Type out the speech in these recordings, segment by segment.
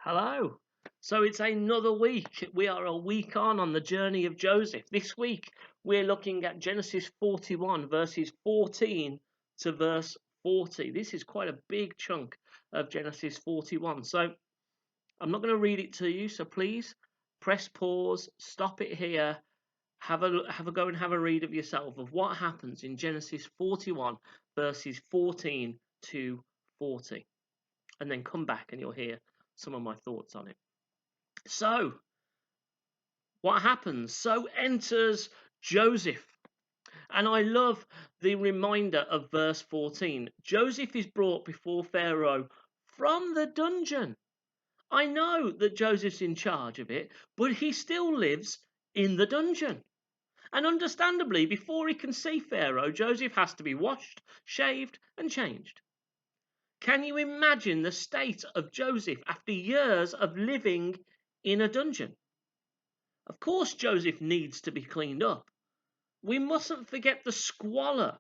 Hello. So it's another week. We are a week on the journey of Joseph. This week we're looking at Genesis 41, verses 14 to verse 40. This is quite a big chunk of Genesis 41. So I'm not going to read it to you. So please press pause, stop it here, have a go and have a read of yourself of what happens in Genesis 41, verses 14 to 40. And then come back and you'll hear some of my thoughts on it. So, what happens? So enters Joseph. And I love the reminder of verse 14. Joseph is brought before Pharaoh from the dungeon. I know that Joseph's in charge of it, but he still lives in the dungeon. And understandably, before he can see Pharaoh, Joseph has to be washed, shaved, and changed. Can you imagine the state of Joseph after years of living in a dungeon? Of course, Joseph needs to be cleaned up. We mustn't forget the squalor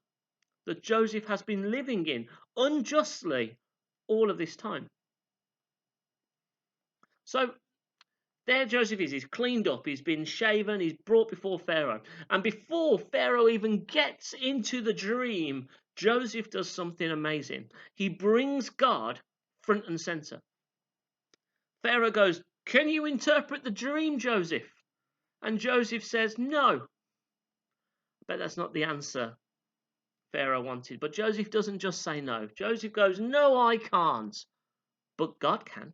that Joseph has been living in unjustly all of this time. So there Joseph is. He's cleaned up. He's been shaven. He's brought before Pharaoh. And before Pharaoh even gets into the dream, Joseph does something amazing. He brings God front and center. Pharaoh goes, "Can you interpret the dream, Joseph?" And Joseph says, "No." But that's not the answer Pharaoh wanted. But Joseph doesn't just say no. Joseph goes, "No, I can't." But God can.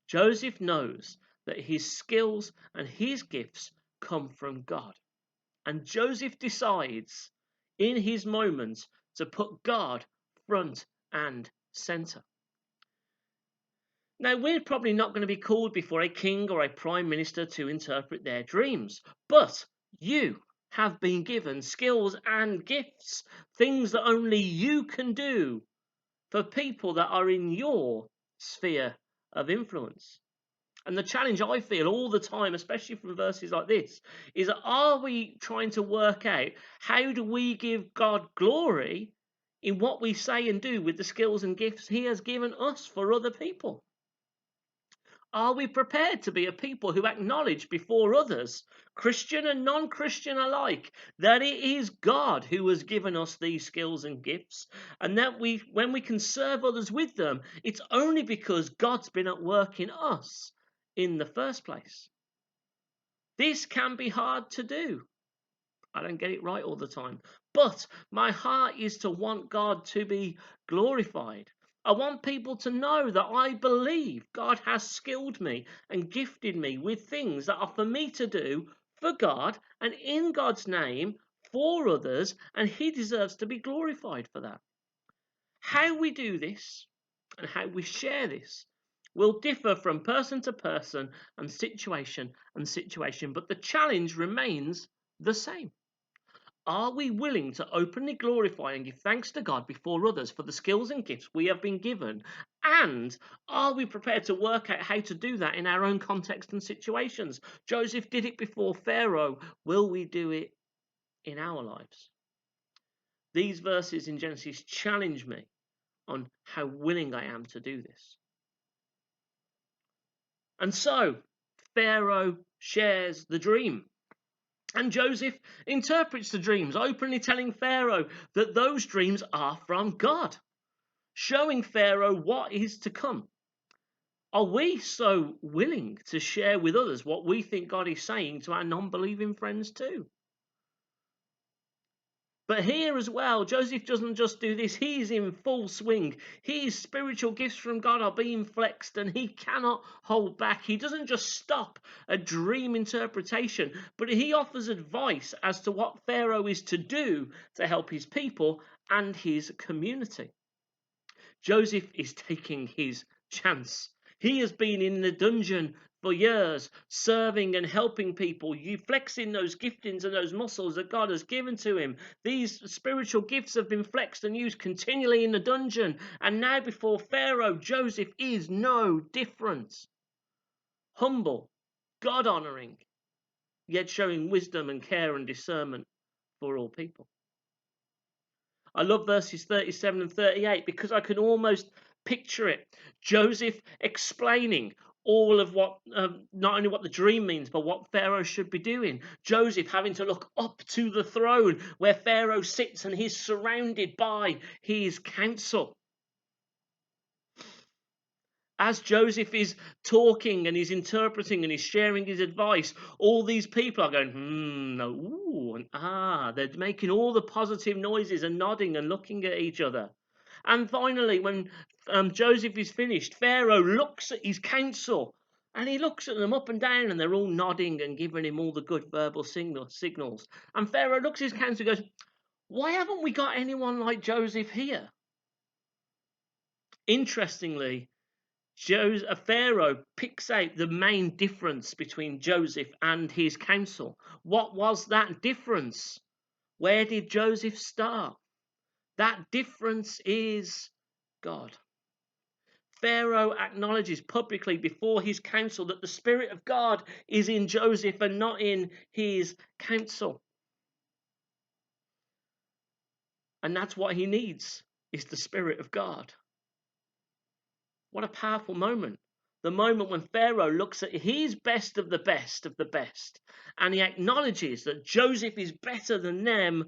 Joseph knows that his skills and his gifts come from God. And Joseph decides in his moment to put God front and center. Now, we're probably not going to be called before a king or a prime minister to interpret their dreams, but you have been given skills and gifts, things that only you can do for people that are in your sphere of influence. And the challenge I feel all the time, especially from verses like this, is are we trying to work out how do we give God glory in what we say and do with the skills and gifts He has given us for other people? Are we prepared to be a people who acknowledge before others, Christian and non-Christian alike, that it is God who has given us these skills and gifts, and that when we can serve others with them, it's only because God's been at work in us in the first place? This can be hard to do. I don't get it right all the time. But my heart is to want God to be glorified. I want people to know that I believe God has skilled me and gifted me with things that are for me to do for God and in God's name for others, and He deserves to be glorified for that. How we do this and how we share this will differ from person to person and situation, but the challenge remains the same. Are we willing to openly glorify and give thanks to God before others for the skills and gifts we have been given? And are we prepared to work out how to do that in our own context and situations? Joseph did it before Pharaoh. Will we do it in our lives? These verses in Genesis challenge me on how willing I am to do this. And so Pharaoh shares the dream. And Joseph interprets the dreams, openly telling Pharaoh that those dreams are from God, showing Pharaoh what is to come. Are we so willing to share with others what we think God is saying to our non-believing friends too? But here as well, Joseph doesn't just do this, he's in full swing. His spiritual gifts from God are being flexed and he cannot hold back. He doesn't just stop a dream interpretation, but he offers advice as to what Pharaoh is to do to help his people and his community. Joseph is taking his chance. He has been in the dungeon for years, serving and helping people, you flexing those giftings and those muscles that God has given to him. These spiritual gifts have been flexed and used continually in the dungeon. And now before Pharaoh, Joseph is no different. Humble, God-honoring, yet showing wisdom and care and discernment for all people. I love verses 37 and 38 because I can almost Picture it. Joseph explaining all of what, not only what the dream means, but what Pharaoh should be doing. Joseph having to look up to the throne where Pharaoh sits and he's surrounded by his council. As Joseph is talking and he's interpreting and he's sharing his advice, all these people are going, no, ooh, and ah. They're making all the positive noises and nodding and looking at each other. And finally, when Joseph is finished, Pharaoh looks at his council and he looks at them up and down, and they're all nodding and giving him all the good verbal signals. And Pharaoh looks at his council and goes, why haven't we got anyone like Joseph here? Interestingly, Pharaoh picks out the main difference between Joseph and his council. What was that difference? Where did Joseph start? That difference is God. Pharaoh acknowledges publicly before his council that the Spirit of God is in Joseph and not in his council. And that's what he needs, is the Spirit of God. What a powerful moment. The moment when Pharaoh looks at his best of the best of the best, and he acknowledges that Joseph is better than them.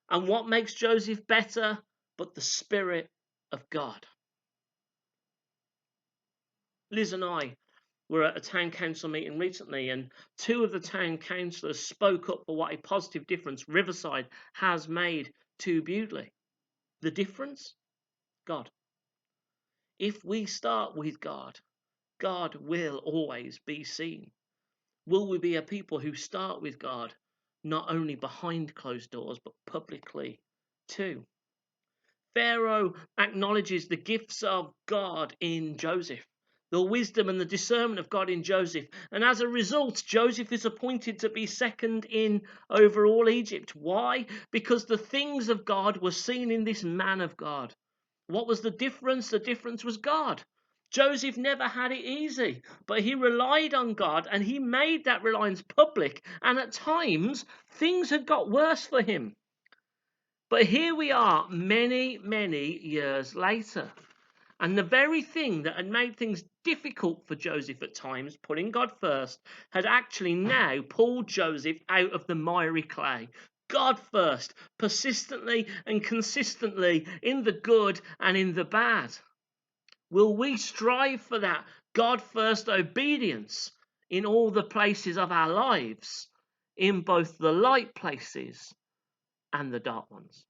And what makes Joseph better but the Spirit of God? Liz and I were at a town council meeting recently, and two of the town councillors spoke up for what a positive difference Riverside has made to Bewdley. The difference? God. If we start with God, God will always be seen. Will we be a people who start with God, not only behind closed doors, but publicly too? Pharaoh acknowledges the gifts of God in Joseph, the wisdom and the discernment of God in Joseph. And as a result, Joseph is appointed to be second in over all Egypt. Why? Because the things of God were seen in this man of God. What was the difference? The difference was God. Joseph never had it easy, but he relied on God and he made that reliance public. And at times, things had got worse for him. But here we are many, many years later. And the very thing that had made things difficult for Joseph at times, putting God first, had actually now pulled Joseph out of the miry clay. God first, persistently and consistently, in the good and in the bad. Will we strive for that God first obedience in all the places of our lives, in both the light places and the dark ones?